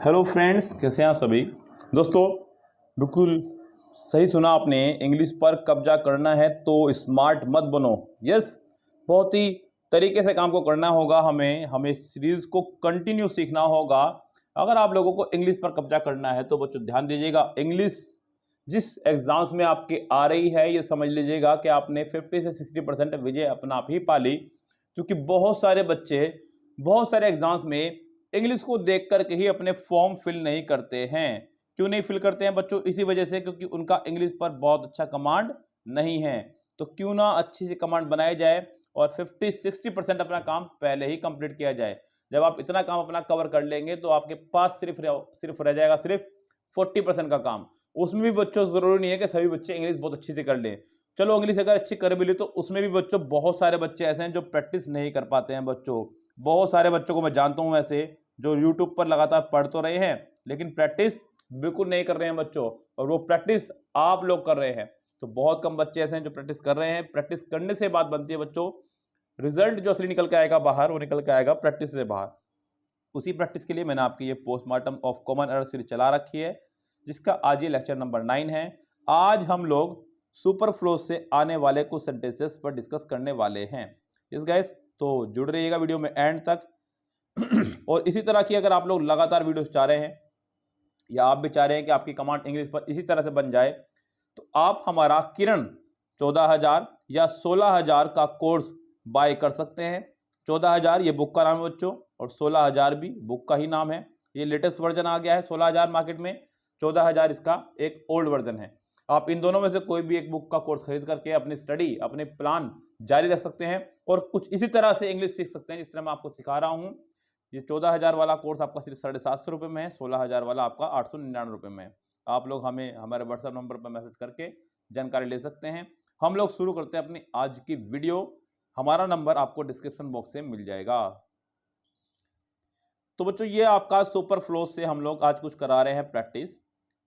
Hello friends, कैसे हैं आप सभी दोस्तों। बिल्कुल सही सुना आपने, इंग्लिश पर कब्जा करना है तो स्मार्ट मत बनो। यस, बहुत ही तरीके से काम को करना होगा। हमें सीरीज़ को कंटिन्यू सीखना होगा। अगर आप लोगों को इंग्लिश पर कब्जा करना है तो बच्चों ध्यान दीजिएगा, इंग्लिश जिस एग्ज़ाम्स में आपके आ रही है ये समझ लीजिएगा कि आपने 50 से 60% विजय अपना आप ही पा ली। क्योंकि बहुत सारे बच्चे बहुत सारे एग्ज़ाम्स में इंग्लिश को देख कर के ही अपने फॉर्म फिल नहीं करते हैं। क्यों नहीं फिल करते हैं बच्चों? इसी वजह से, क्योंकि उनका इंग्लिश पर बहुत अच्छा कमांड नहीं है। तो क्यों ना अच्छी सी कमांड बनाई जाए और 50-60% अपना काम पहले ही कंप्लीट किया जाए। जब आप इतना काम अपना कवर कर लेंगे तो आपके पास सिर्फ रह जाएगा सिर्फ 40% का काम। उसमें भी बच्चों ज़रूरी नहीं है कि सभी बच्चे इंग्लिश बहुत अच्छी से कर लें। चलो इंग्लिश अगर अच्छी कर भी ली तो उसमें भी बच्चों बहुत सारे बच्चे ऐसे हैं जो प्रैक्टिस नहीं कर पाते हैं बच्चों। बहुत सारे बच्चों को मैं जानता हूँ ऐसे, जो यूट्यूब पर लगातार पढ़ तो रहे हैं लेकिन प्रैक्टिस बिल्कुल नहीं कर रहे हैं बच्चों, और वो प्रैक्टिस आप लोग कर रहे हैं। तो बहुत कम बच्चे ऐसे हैं जो प्रैक्टिस कर रहे हैं। प्रैक्टिस करने से बात बनती है बच्चों। रिजल्ट जो असली निकल के आएगा बाहर, वो निकल के आएगा प्रैक्टिस से बाहर। उसी प्रैक्टिस के लिए मैंने आपकी ये postmortem of common error series चला रखी है, जिसका आज ये लेक्चर नंबर 9 है। आज हम लोग सुपर फ्लो से आने वाले कुछ सेंटेंसेस पर डिस्कस करने वाले हैं। इस गाइस, तो जुड़ रहिएगा वीडियो में एंड तक। और इसी तरह की अगर आप लोग लगातार वीडियोस चाह रहे हैं, या आप भी चाह रहे हैं कि आपकी कमांड इंग्लिश पर इसी तरह से बन जाए, तो आप हमारा किरण 14,000 या 16,000 का कोर्स बाय कर सकते हैं। 14,000 ये बुक का नाम है बच्चों, और 16,000 भी बुक का ही नाम है। ये लेटेस्ट वर्जन आ गया है 16,000 मार्केट में, 14,000 इसका एक ओल्ड वर्जन है। आप इन दोनों में से कोई भी एक बुक का कोर्स खरीद करके अपनी स्टडी, अपने प्लान जारी रख सकते हैं और कुछ इसी तरह से इंग्लिश सीख सकते हैं जिस तरह मैं आपको सिखा रहा हूँ। ये 14,000 वाला कोर्स आपका सिर्फ 750 रुपये में है, 16,000 वाला आपका 899 रुपये में है। आप लोग हमें हमारे व्हाट्सएप नंबर पर मैसेज करके जानकारी ले सकते हैं। हम लोग शुरू करते हैं अपनी आज की वीडियो। हमारा नंबर आपको डिस्क्रिप्शन बॉक्स में मिल जाएगा। तो बच्चों, ये आपका सुपर फ्लो से हम लोग आज कुछ करा रहे हैं प्रैक्टिस,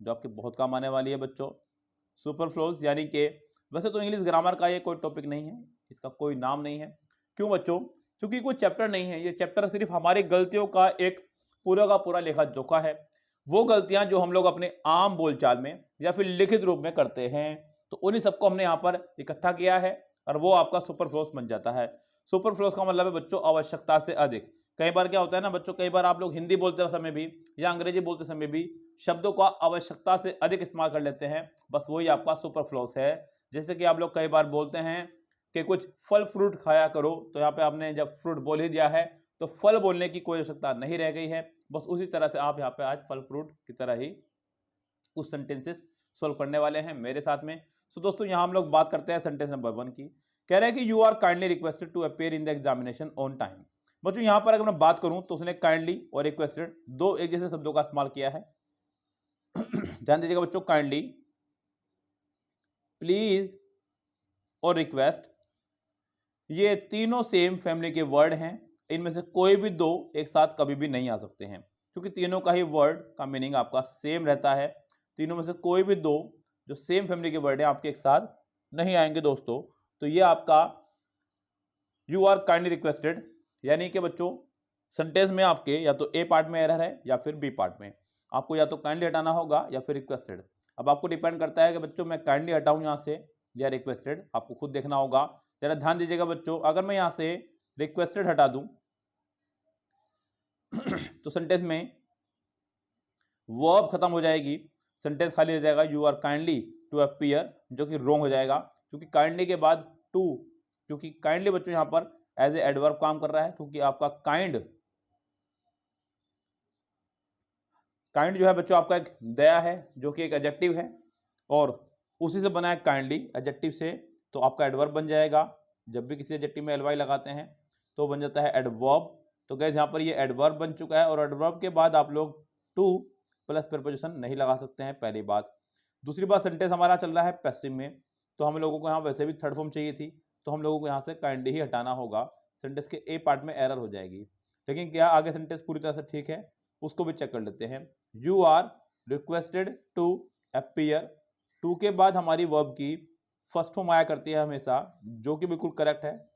जो आपके बहुत काम आने वाली है बच्चों। सुपर फ्लोज यानी कि वैसे तो इंग्लिश ग्रामर का ये कोई टॉपिक नहीं है, इसका कोई नाम नहीं है। क्यों बच्चों? क्योंकि कोई चैप्टर नहीं है। ये चैप्टर सिर्फ हमारी गलतियों का एक पूरा का पूरा लेखा जोखा है। वो गलतियां जो हम लोग अपने आम बोलचाल में या फिर लिखित रूप में करते हैं, तो उन्हीं सबको हमने यहाँ पर इकट्ठा किया है और वो आपका सुपर फ्लोज बन जाता है। सुपर फ्लोज का मतलब है बच्चों आवश्यकता से अधिक। कई बार क्या होता है ना बच्चों, कई बार आप लोग हिंदी बोलते समय भी या अंग्रेजी बोलते समय भी शब्दों का आवश्यकता से अधिक इस्तेमाल कर लेते हैं। बस वही आपका सुपर फ्लोज है। जैसे कि आप लोग कई बार बोलते हैं कि कुछ फल फ्रूट खाया करो, तो यहाँ पे आपने जब फ्रूट बोल ही दिया है तो फल बोलने की कोई आवश्यकता नहीं रह गई है। बस उसी तरह से आप यहाँ पे आज फल फ्रूट की तरह ही कुछ सेंटेंसेस सोल्व करने वाले हैं मेरे साथ में। सो दोस्तों, यहाँ हम लोग बात करते हैं सेंटेंस नंबर 1 की। कह रहे हैं कि you are kindly requested to appear in the examination on time. बच्चों, यहाँ पर अगर मैं बात करूं तो उसने काइंडली और रिक्वेस्टेड दो एक जैसे शब्दों का इस्तेमाल किया है। ध्यान दीजिएगा बच्चों, काइंडली, प्लीज और रिक्वेस्ट, ये तीनों सेम फैमिली के वर्ड हैं। इनमें से कोई भी दो एक साथ कभी भी नहीं आ सकते हैं, क्योंकि तीनों का ही वर्ड का मीनिंग आपका सेम रहता है। तीनों में से कोई भी दो जो सेम फैमिली के वर्ड हैं आपके एक साथ नहीं आएंगे दोस्तों। तो ये आपका यू आर काइंडली रिक्वेस्टेड, यानी कि बच्चों सेंटेंस में आपके या तो ए पार्ट में एरर है या फिर बी पार्ट में। आपको या तो काइंडली हटाना होगा या फिर रिक्वेस्टेड। अब आपको डिपेंड करता है कि बच्चों मैं काइंडली हटाऊं यहाँ से या रिक्वेस्टेड, आपको खुद देखना होगा। जरा ध्यान दीजिएगा बच्चों, अगर मैं यहाँ से रिक्वेस्टेड हटा दूं तो सेंटेंस में वर्ब खत्म हो जाएगी, सेंटेंस खाली हो जाएगा। You are kindly to appear, जो कि रॉन्ग हो जाएगा, क्योंकि काइंडली के बाद टू, क्योंकि काइंडली बच्चों यहाँ पर एज ए एडवर्ब काम कर रहा है, क्योंकि आपका काइंड जो है बच्चों आपका एक दया है, जो कि एक एडजेक्टिव है और उसी से बना है काइंडली एडजेक्टिव से। तो आपका एडवर्ब बन जाएगा। जब भी किसी एडजेक्टिव में एलवाई लगाते हैं तो बन जाता है एडवर्ब। तो गाइस यहाँ पर ये एडवर्ब बन चुका है, और एडवर्ब के बाद आप लोग टू प्लस प्रीपोजिशन नहीं लगा सकते हैं, पहली बात। दूसरी बात, सेंटेंस हमारा चल रहा है पैसिव में, तो हम लोगों को यहाँ वैसे भी थर्ड फॉर्म चाहिए थी, तो हम लोगों को यहाँ से काइंडली ही हटाना होगा। सेंटेंस के ए पार्ट में एरर हो जाएगी। लेकिन क्या आगे सेंटेंस पूरी तरह से ठीक है, उसको भी चेक कर लेते हैं। You are requested to appear, to के बाद हमारी वर्ब की फर्स्ट फॉर्म आया करती है हमेशा, जो कि बिल्कुल करेक्ट है।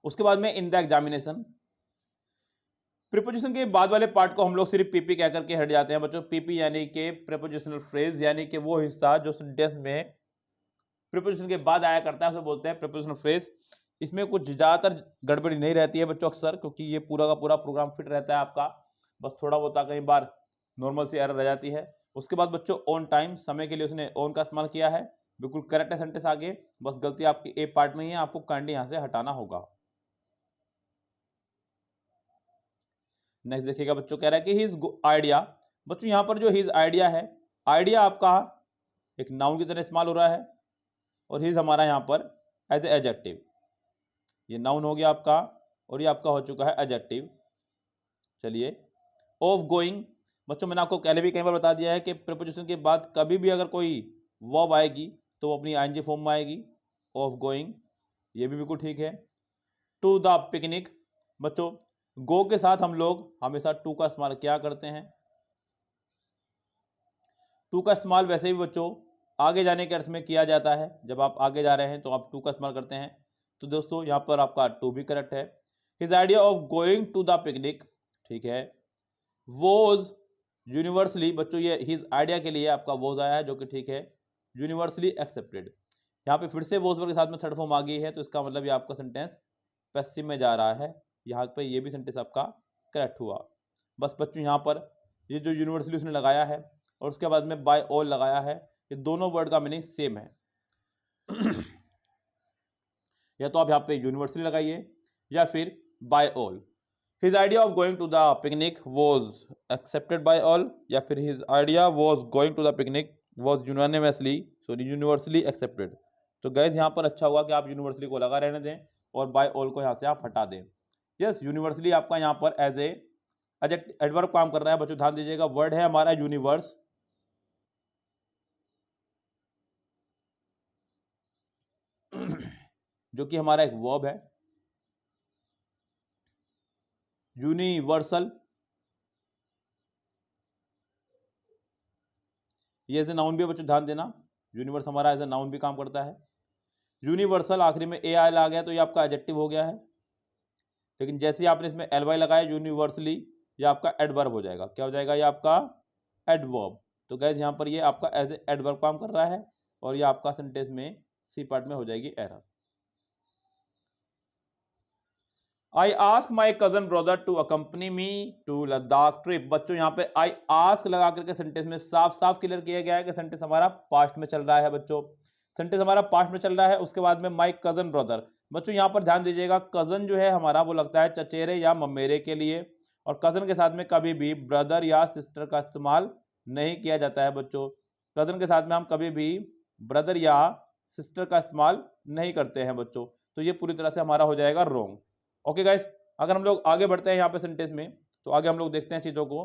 उसके बाद में इन द एग्जामिनेशन, प्रीपोजिशन के बाद वाले पार्ट को हम लोग सिर्फ पीपी कह करके हट जाते हैं बच्चों। पीपी यानी कि प्रीपोजिशनल फ्रेज, यानी कि वो हिस्सा जो सेंटेंस में प्रीपोजिशन के बाद आया करता है उसे बोलते हैं प्रीपोजिशनल फ्रेज। इसमें कुछ ज़्यादातर गड़बड़ी नहीं रहती है बच्चों अक्सर, क्योंकि ये पूरा का पूरा प्रोग्राम फिट रहता है आपका। बस थोड़ा बहुत कई बार नॉर्मल सी एरर रह जाती है। उसके बाद बच्चों ऑन टाइम, समय के लिए उसने ऑन का इस्तेमाल किया है, बिल्कुल करेक्ट है सेंटेंस आगे। बस गलती आपकी ए पार्ट में ही है, आपको काइंडली यहाँ से हटाना होगा। नेक्स्ट देखिएगा बच्चों, कह रहा है कि हिज आइडिया। बच्चों यहाँ पर जो हिज आइडिया है, आइडिया आपका एक नाउन की तरह इस्तेमाल हो रहा है और हिज हमारा यहाँ पर एज ए एडजेक्टिव। ये नाउन हो गया आपका और ये आपका हो चुका है एडजेक्टिव। चलिए, ऑफ गोइंग। बच्चों मैंने आपको पहले भी कई बार बता दिया है कि प्रीपोजिशन के बाद कभी भी अगर कोई वर्ब आएगी तो वो अपनी आईएनजी फॉर्म में आएगी। ऑफ गोइंग, ये भी बिल्कुल ठीक है। To the picnic. बच्चों गो के साथ हम लोग हमेशा टू का इस्तेमाल क्या करते हैं? टू का इस्तेमाल वैसे भी बच्चों आगे जाने के अर्थ में किया जाता है। जब आप आगे जा रहे हैं तो आप टू का इस्तेमाल करते हैं। तो दोस्तों यहाँ पर आपका टू भी करेक्ट है। His idea of going to the picnic, ठीक है। वॉज यूनिवर्सली, बच्चों ये हिज आइडिया के लिए आपका वॉज आया है, जो कि ठीक है। यूनिवर्सली एक्सेप्टेड, यहाँ पे फिर से वॉज वर्ग के साथ में थर्ड फॉर्म आ गई है, तो इसका मतलब ये आपका सेंटेंस पैसिव में जा रहा है। यहाँ पे ये भी सेंटेंस आपका करेक्ट हुआ। बस बच्चों यहाँ पर ये जो यूनिवर्सली उसने लगाया है और उसके बाद में बाय ऑल लगाया है, ये दोनों वर्ड का मीनिंग सेम है। या तो आप यहाँ पे यूनिवर्सली लगाइए या फिर by all. His idea of going to the picnic was accepted by all, या फिर his idea was going to the picnic was universally accepted. तो गैस यहाँ पर अच्छा हुआ कि आप यूनिवर्सली को लगा रहने दें और बाय ऑल को यहाँ से आप हटा दें। यस, यूनिवर्सली आपका यहाँ पर एज ए एडवर्ब काम कर रहा है बच्चों, ध्यान दीजिएगा। वर्ड है हमारा यूनिवर्स, जो कि हमारा एक वर्ब है। यूनिवर्सल, ये एज ए नाउन भी है बच्चों, ध्यान देना। यूनिवर्स हमारा एज ए नाउन भी काम करता है। यूनिवर्सल आखिरी में ए आई आ गया तो ये आपका एडजेक्टिव हो गया है, लेकिन जैसे ही आपने इसमें एल वाई लगाया यूनिवर्सली, ये आपका एडवर्ब हो जाएगा। क्या हो जाएगा? ये आपका एडवर्ब। तो गैस यहाँ पर ये आपका एज ए एडवर्ब काम कर रहा है और ये आपका सेंटेंस में सी पार्ट में हो जाएगी error. I ask my cousin brother to accompany me to Ladakh trip. बच्चों यहाँ पे आई आस्क लगा करके सेंटेंस में साफ साफ क्लियर किया गया है कि सेंटेंस हमारा पास्ट में चल रहा है बच्चों। सेंटेंस हमारा पास्ट में चल रहा है। उसके बाद में माई कजन ब्रदर। बच्चों यहाँ पर ध्यान दीजिएगा, कजन जो है हमारा वो लगता है चचेरे या ममेरे के लिए, और कजन के साथ में कभी भी ब्रदर या सिस्टर का इस्तेमाल नहीं किया जाता है बच्चों। कजन के साथ में हम कभी भी ब्रदर या सिस्टर का इस्तेमाल नहीं करते हैं बच्चों। तो ये पूरी तरह से हमारा हो जाएगा रॉन्ग। ओके गाइस, अगर हम लोग आगे बढ़ते हैं यहाँ पे सेंटेंस में, तो आगे हम लोग देखते हैं चीजों को।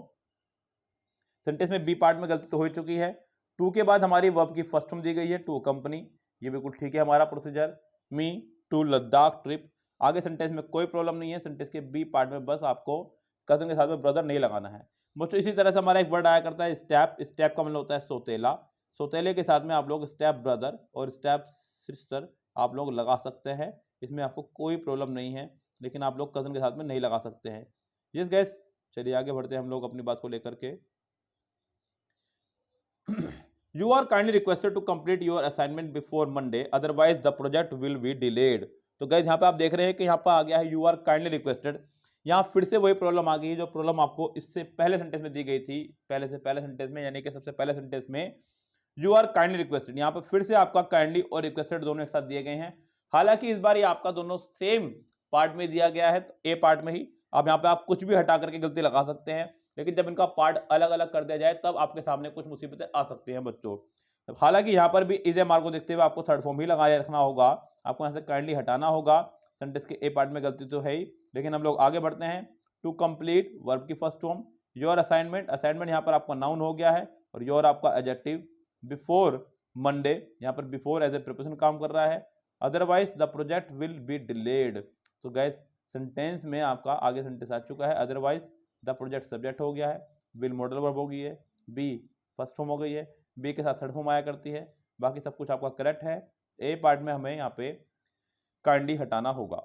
सेंटेंस में बी पार्ट में गलती तो हो चुकी है। टू के बाद हमारी वर्ब की फर्स्ट फॉर्म दी गई है टू कंपनी, ये बिल्कुल ठीक है हमारा procedure. Me to Ladakh trip, आगे सेंटेंस में कोई प्रॉब्लम नहीं है। सेंटेंस के बी पार्ट में बस आपको कजन के साथ में ब्रदर नहीं लगाना है बच्चों। इसी तरह से हमारा एक वर्ड आया करता है स्टेप। स्टेप का मतलब होता है सौतेला। सौतेले के साथ में आप लोग स्टेप ब्रदर और स्टेप सिस्टर आप लोग लगा सकते हैं, इसमें आपको कोई प्रॉब्लम नहीं है, लेकिन आप लोग कजन के साथ में नहीं लगा सकते हैं। यस गैस, चलिए आगे बढ़ते हैं हम लोग अपनी बात को लेकर के। You are kindly requested to complete your assignment before Monday, otherwise the project will be delayed. तो गैस यहाँ पे आप देख रहे हैं कि यहाँ पर आ गया है यू आर काइंडली रिक्वेस्टेड। यहाँ फिर से वही प्रॉब्लम आ गई है जो प्रॉब्लम आपको इससे पहले सेंटेंस में दी गई थी। पहले सेंटेंस में, यानी कि सबसे पहले सेंटेंस में यू आर काइंडली रिक्वेस्टेड, यहाँ पर फिर से आपका काइंडली और रिक्वेस्टेड दोनों एक साथ दिए गए हैं। हालांकि इस बार ये आपका दोनों सेम पार्ट में दिया गया है, तो ए पार्ट में ही। अब यहाँ पे आप कुछ भी हटा करके गलती लगा सकते हैं, लेकिन जब इनका पार्ट अलग अलग कर दिया जाए तब आपके सामने कुछ मुसीबतें आ सकती हैं बच्चों। हालांकि यहाँ पर भी इज मार्क को देखते हुए आपको थर्ड फॉर्म ही लगाए रखना होगा, आपको यहाँ से काइंडली हटाना होगा। सेंटेंस के ए पार्ट में गलती तो है ही, लेकिन हम लोग आगे बढ़ते हैं। टू कंप्लीट वर्ब की first form. Your assignment, assignment यहाँ पर आपका नाउन हो गया है और योर आपका एडजेक्टिव। बिफोर मंडे, यहाँ पर बिफोर एज ए प्रीपोजिशन काम कर रहा है। Otherwise the project will be delayed. तो गैस सेंटेंस में आपका आगे सेंटेंस आ चुका है। अदरवाइज द प्रोजेक्ट सब्जेक्ट हो गया है, विल मॉडल वर्ब हो गई है, बी फर्स्ट फॉर्म हो गई है, बी के साथ थर्ड फॉर्म आया करती है। बाकी सब कुछ आपका करेक्ट है। ए पार्ट में हमें यहाँ पे काइंडली हटाना होगा।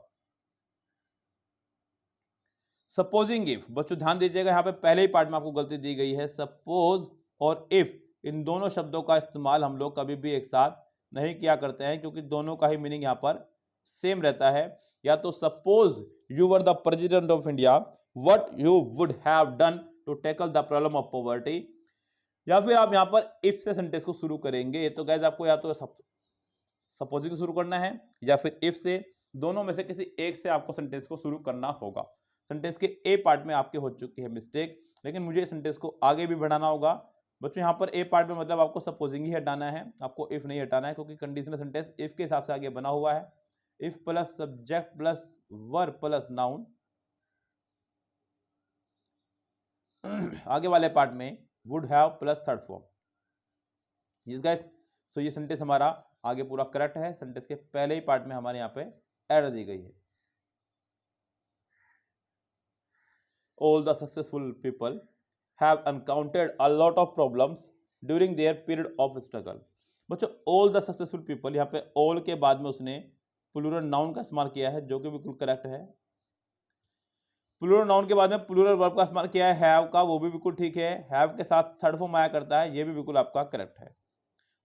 सपोजिंग इफ, बच्चों ध्यान दीजिएगा यहाँ पे पहले ही पार्ट में आपको गलती दी गई है। सपोज और इफ इन दोनों शब्दों का इस्तेमाल हम लोग कभी भी एक साथ नहीं किया करते हैं, क्योंकि दोनों का ही मीनिंग यहाँ पर सेम रहता है। या तो suppose you were the president of India, what you would have done to tackle the problem of poverty, या फिर आप यहाँ पर इफ से सेंटेंस को शुरू करेंगे। ये तो गाइस आपको या तो सपोजिंग से शुरू करना है या फिर इफ से, दोनों में से किसी एक से आपको सेंटेंस को शुरू करना होगा। सेंटेंस के ए पार्ट में आपके हो चुकी है मिस्टेक, लेकिन मुझे सेंटेंस को आगे भी बढ़ाना होगा। बच्चों यहाँ पर ए पार्ट में मतलब आपको सपोजिंग ही हटाना है, आपको इफ नहीं हटाना है, क्योंकि कंडीशनल सेंटेंस इफ के हिसाब से आगे बना हुआ है। If plus subject plus verb plus noun, आगे वाले पार्ट में would have plus third form. Yes guys, so ये सेंटेंस हमारा आगे पूरा करेक्ट है। सेंटेंस के पहले ही पार्ट में हमारे यहाँ पे एरर दी गई है। All the successful people have encountered a lot of problems during their period of struggle। बच्चों all the successful people, यहाँ पे all के बाद में उसने प्लूरल नाउन का इस्तेमाल किया है, जो कि बिल्कुल करेक्ट है। प्लूरल नाउन के बाद में प्लूरल वर्ब का इस्तेमाल किया है हैव का, वो भी बिल्कुल ठीक है। हैव के साथ थर्ड फॉर्म आया करता है, ये भी बिल्कुल आपका करेक्ट है।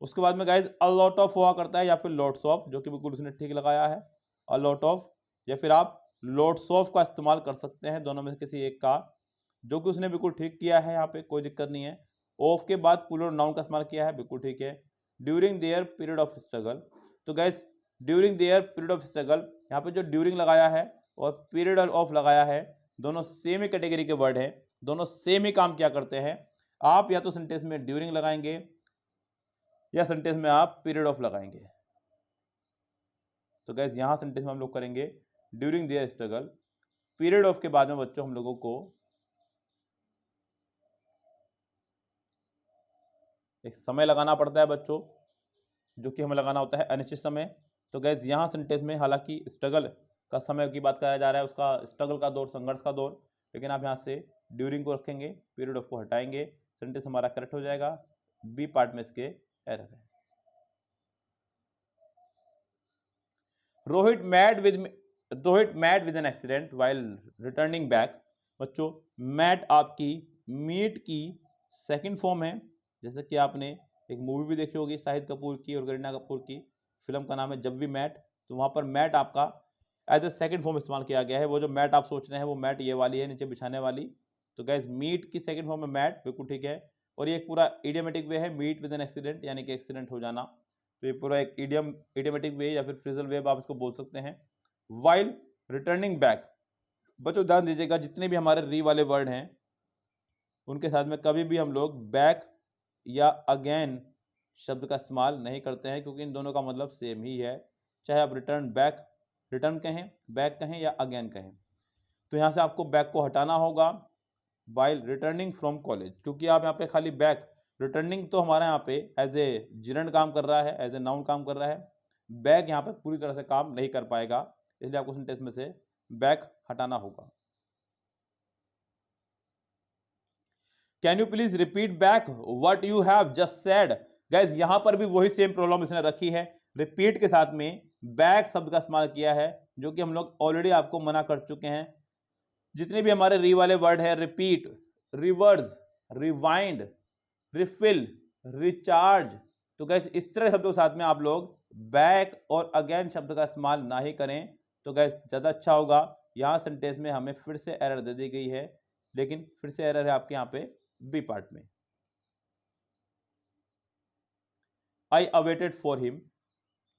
उसके बाद में गाइज अ लॉट ऑफ हुआ करता है या फिर लॉट्स ऑफ, जो कि बिल्कुल उसने ठीक लगाया है। अ लॉट ऑफ या फिर आप लॉट्स ऑफ का इस्तेमाल कर सकते हैं, दोनों में से किसी एक का, जो कि उसने बिल्कुल ठीक किया है। यहाँ पे कोई दिक्कत नहीं है। ऑफ के बाद प्लूरल नाउन का इस्तेमाल किया है, बिल्कुल ठीक है। During their period of struggle, तो guys during their period of struggle, यहाँ पे जो ड्यूरिंग लगाया है और पीरियड ऑफ लगाया है, दोनों सेम ही कैटेगरी के वर्ड है, दोनों सेम ही काम क्या करते हैं। आप या तो सेंटेंस में ड्यूरिंग लगाएंगे या सेंटेंस में आप पीरियड ऑफ लगाएंगे। तो गाइस यहां सेंटेंस में हम लोग करेंगे during their struggle. Period of के बाद में बच्चों हम लोगों को एक समय लगाना पड़ता है बच्चों, जो कि हमें लगाना होता है अनिश्चित समय। तो गाइस यहां सेंटेंस में हालांकि स्ट्रगल का समय की बात कराया जा रहा है, उसका स्ट्रगल का दौर, संघर्ष का दौर, लेकिन आप यहां से ड्यूरिंग को रखेंगे, पीरियड ऑफ को हटाएंगे, सेंटेंस हमारा करेक्ट हो जाएगा। बी पार्ट में इसके एरर है। Rohit met with an accident while returning back. बच्चों मैट आपकी मीट की सेकंड फॉर्म है। जैसे कि आपने एक मूवी भी देखी होगी शाहिद कपूर की और करीना कपूर की, फिल्म का नाम है जब वी मैट, तो वहां पर मैट आपका एज ए सेकंड फॉर्म इस्तेमाल किया गया है। वो जो मैट आप सोच रहे हैं वो मैट ये वाली है, नीचे बिछाने वाली। तो गैस मीट की सेकंड फॉर्म में मैट, बिल्कुल ठीक है। और ये एक पूरा इडियोमेटिक वे है, मीट विद एन एक्सीडेंट, यानी कि एक्सीडेंट हो जाना। तो ये पूरा एक इडियोमेटिक वे या फिर फ्रेजल वे आप इसको बोल सकते हैं। वाइल रिटर्निंग बैक, बच्चों ध्यान दीजिएगा जितने भी हमारे री वाले वर्ड हैं उनके साथ में कभी भी हम लोग बैक या अगेन शब्द का इस्तेमाल नहीं करते हैं, क्योंकि इन दोनों का मतलब सेम ही है। चाहे आप रिटर्न कहें, बैक कहें या अगेन कहें। तो यहाँ से आपको बैक को हटाना होगा वाइल रिटर्निंग फ्रॉम कॉलेज, क्योंकि आप यहाँ पे खाली बैक, रिटर्निंग तो हमारा यहाँ पे एज ए जिरंड काम कर रहा है, एज ए नाउन काम कर रहा है। बैक यहाँ पे पूरी तरह से काम नहीं कर पाएगा, इसलिए आपको सेंटेंस में से बैक हटाना होगा। Can you please repeat back what you have just said. Guys यहां पर भी वही सेम प्रॉब्लम इसने रखी है, रिपीट के साथ में बैक शब्द का इस्तेमाल किया है, जो कि हम लोग ऑलरेडी आपको मना कर चुके हैं। जितने भी हमारे री वाले वर्ड है, repeat, reverse, rewind, refill, recharge, तो गाइस इस तरह शब्दों के साथ में आप लोग बैक और अगेन शब्द का इस्तेमाल ना ही करें, तो गाइस ज्यादा अच्छा होगा। यहां सेंटेंस में हमें फिर से एरर दे दी गई है, लेकिन फिर से एरर है आपके यहाँ पे बी पार्ट में। I awaited for him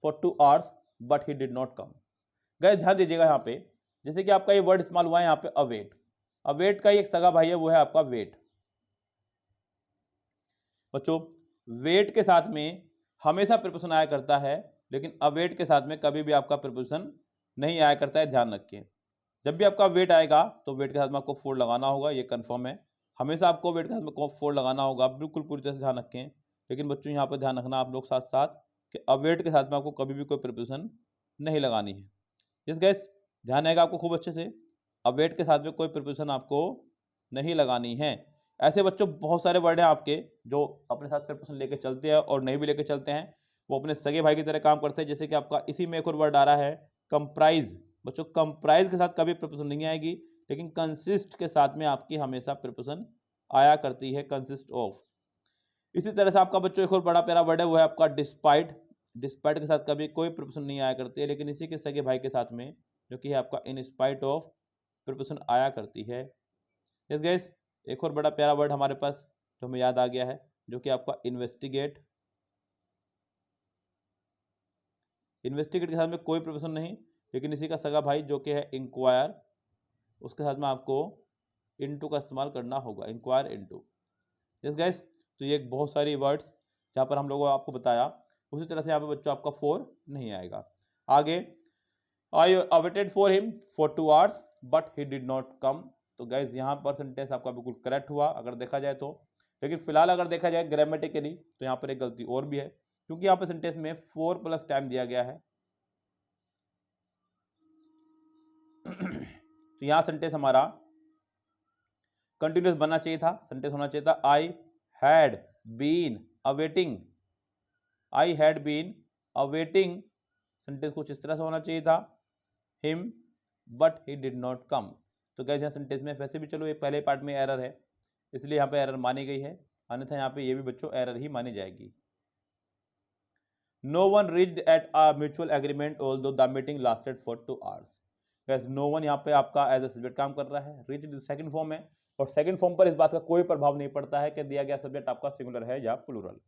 for 2 hours but he did not come. Guys ध्यान दीजिएगा यहाँ पे, जैसे कि आपका ये वर्ड इस्तेमाल हुआ है यहाँ पे अवेट, अवेट का ही एक सगा भाई है, वो है आपका वेट। बच्चों वेट के साथ में हमेशा प्रीपोजिशन आया करता है, लेकिन अवेट के साथ में कभी भी आपका प्रीपोजिशन नहीं आया करता है, ध्यान रखिए। जब भी आपका वेट आएगा तो वेट के साथ में आपको फोर लगाना होगा, ये कंफर्म है। हमेशा आपको वेट के साथ में फोर लगाना होगा, बिल्कुल पूरी तरह से ध्यान रखें। लेकिन बच्चों यहाँ पर ध्यान रखना आप लोग साथ साथ कि अवेट के साथ में आपको कभी भी कोई प्रीपोजिशन नहीं लगानी है। यस गाइस ध्यान आएगा आपको खूब अच्छे से, अवेट के साथ में कोई प्रीपोजिशन आपको नहीं लगानी है। ऐसे बच्चों बहुत सारे वर्ड हैं आपके जो अपने साथ प्रीपोजिशन लेके चलते हैं और नहीं भी लेके चलते हैं, वो अपने सगे भाई की तरह काम करते हैं। जैसे कि आपका इसी में एक और वर्ड आ रहा है कंप्राइज। बच्चों कंप्राइज के साथ कभी प्रीपोजिशन नहीं आएगी, लेकिन कंसिस्ट के साथ में आपकी हमेशा प्रीपोजिशन आया करती है, कंसिस्ट ऑफ। इसी तरह से आपका बच्चों एक और बड़ा प्यारा वर्ड है, वो है आपका डिस्पाइट। डिस्पाइट के साथ कभी कोई प्रीपोजिशन नहीं आया करती है, लेकिन इसी के सगे भाई के साथ में जो कि है आपका इन स्पाइट ऑफ प्रीपोजिशन आया करती है। यस गाइस, एक और बड़ा प्यारा वर्ड हमारे पास जो हमें याद आ गया है, जो कि आपका इन्वेस्टिगेट। इन्वेस्टिगेट के साथ में कोई प्रीपोजिशन नहीं, लेकिन इसी का सगा भाई जो कि है इंक्वायर, उसके साथ में आपको इनटू का इस्तेमाल करना होगा, इंक्वायर इनटू। यस गाइस, तो ये बहुत सारी वर्ड्स जहाँ पर हम लोगों आपको बताया, उसी तरह से यहाँ पे बच्चों आपका 4 नहीं आएगा। आगे, I awaited for him for 2 hours but he did not come. तो गाइज यहाँ पर सेंटेंस आपका बिल्कुल करेक्ट हुआ अगर देखा जाए तो, लेकिन फिलहाल अगर देखा जाए ग्रामेटिकली तो यहाँ पर एक गलती और भी है, क्योंकि यहाँ पर सेंटेंस में 4 प्लस टाइम दिया गया है। तो यहाँ सेंटेंस हमारा कंटिन्यूस बनना चाहिए था, सेंटेंस होना चाहिए था I had been awaiting. I had been awaiting, sentence कुछ इस तरह से होना चाहिए था, him but he did not come. तो गाइस यहाँ सेंटेंस में वैसे भी चलो ये पहले पार्ट में एरर है, इसलिए यहाँ पे एरर मानी गई है, अन्यथा यहाँ पे ये भी बच्चों एरर ही मानी जाएगी। No one reached at a mutual agreement although the meeting lasted for 2 hours। Guys no one यहाँ पे आपका एज ए सब्जेक्ट काम कर रहा है, रीच्ड सेकंड फॉर्म है, और सेकंड फॉर्म पर इस बात का कोई प्रभाव नहीं पड़ता है कि दिया गया सब्जेक्ट आपका सिंगुलर है या plural.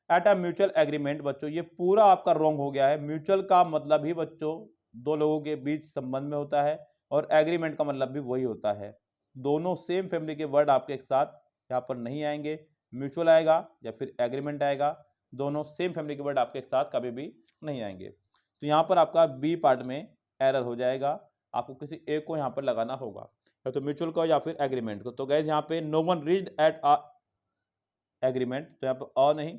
At a mutual agreement, बच्चों ये पूरा आपका रॉन्ग हो गया है। म्यूचुअल का मतलब ही बच्चों दो लोगों के बीच संबंध में होता है, और एग्रीमेंट का मतलब भी वही होता है। दोनों सेम फैमिली के वर्ड आपके एक साथ यहाँ पर नहीं आएंगे, म्यूचुअल आएगा या फिर एग्रीमेंट आएगा, दोनों सेम फैमिली के वर्ड आपके एक साथ कभी भी नहीं आएंगे। तो यहाँ पर आपका बी पार्ट में एरर हो जाएगा, आपको किसी एक को यहाँ पर लगाना होगा, या तो म्यूचुअल को या फिर एग्रीमेंट को। तो गैस यहाँ पे no one reached at a agreement, तो यहाँ पर अ नहीं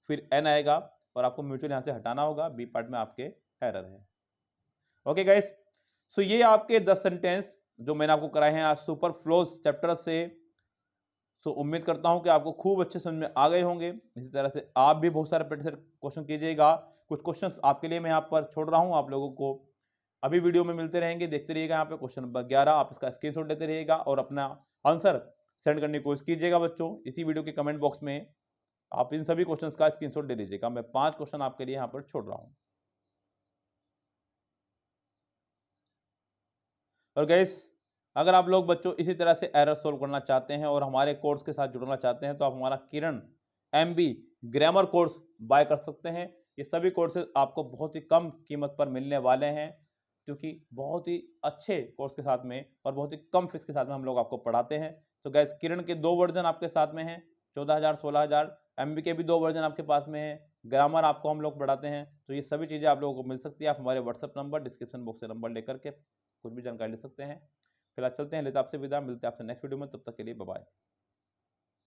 फिर एन आएगा, और आपको म्यूचुअल यहाँ से हटाना होगा, बी पार्ट में आपके एरर है। ओके गाइस, सो ये आपके 10 सेंटेंस जो मैंने आपको कराए हैं आज सुपर फ्लोज चैप्टर से। सो उम्मीद करता हूं कि आपको खूब अच्छे समझ में आ गए होंगे। इसी तरह से आप भी बहुत सारे प्रैक्टिस क्वेश्चन कीजिएगा। कुछ क्वेश्चंस आपके लिए मैं यहाँ पर छोड़ रहा हूँ आप लोगों को, अभी वीडियो में मिलते रहेंगे, देखते रहिएगा। यहाँ पे क्वेश्चन नंबर 11 आप इसका स्क्रीनशॉट लेते रहिएगा और अपना आंसर सेंड करने की कोशिश कीजिएगा बच्चों। इसी वीडियो के कमेंट बॉक्स में आप इन सभी क्वेश्चंस का स्क्रीनशॉट ले लीजिएगा। मैं 5 क्वेश्चन आपके लिए यहाँ पर छोड़ रहा हूँ। और गाइस, अगर आप लोग बच्चों इसी तरह से एरर सोल्व करना चाहते हैं और हमारे कोर्स के साथ जुड़ना चाहते हैं, तो आप हमारा किरण MB ग्रामर कोर्स बाय कर सकते हैं। ये सभी कोर्सेज आपको बहुत ही कम कीमत पर मिलने वाले हैं, क्योंकि बहुत ही अच्छे कोर्स के साथ में और बहुत ही कम फीस के साथ में हम लोग आपको पढ़ाते हैं। तो गैस, किरण के 2 वर्जन आपके साथ में हैं, 14,000 16,000। MB के भी 2 वर्जन आपके पास में है, ग्रामर आपको हम लोग पढ़ाते हैं। तो ये सभी चीज़ें आप लोगों को मिल सकती है। आप हमारे व्हाट्सअप नंबर डिस्क्रिप्शन बॉक्स से नंबर लेकर के कुछ भी जानकारी ले सकते हैं। फिलहाल चलते हैं, लेते आपसे विदा, मिलते हैं आपसे नेक्स्ट वीडियो में, तब तक के लिए बाय बाय।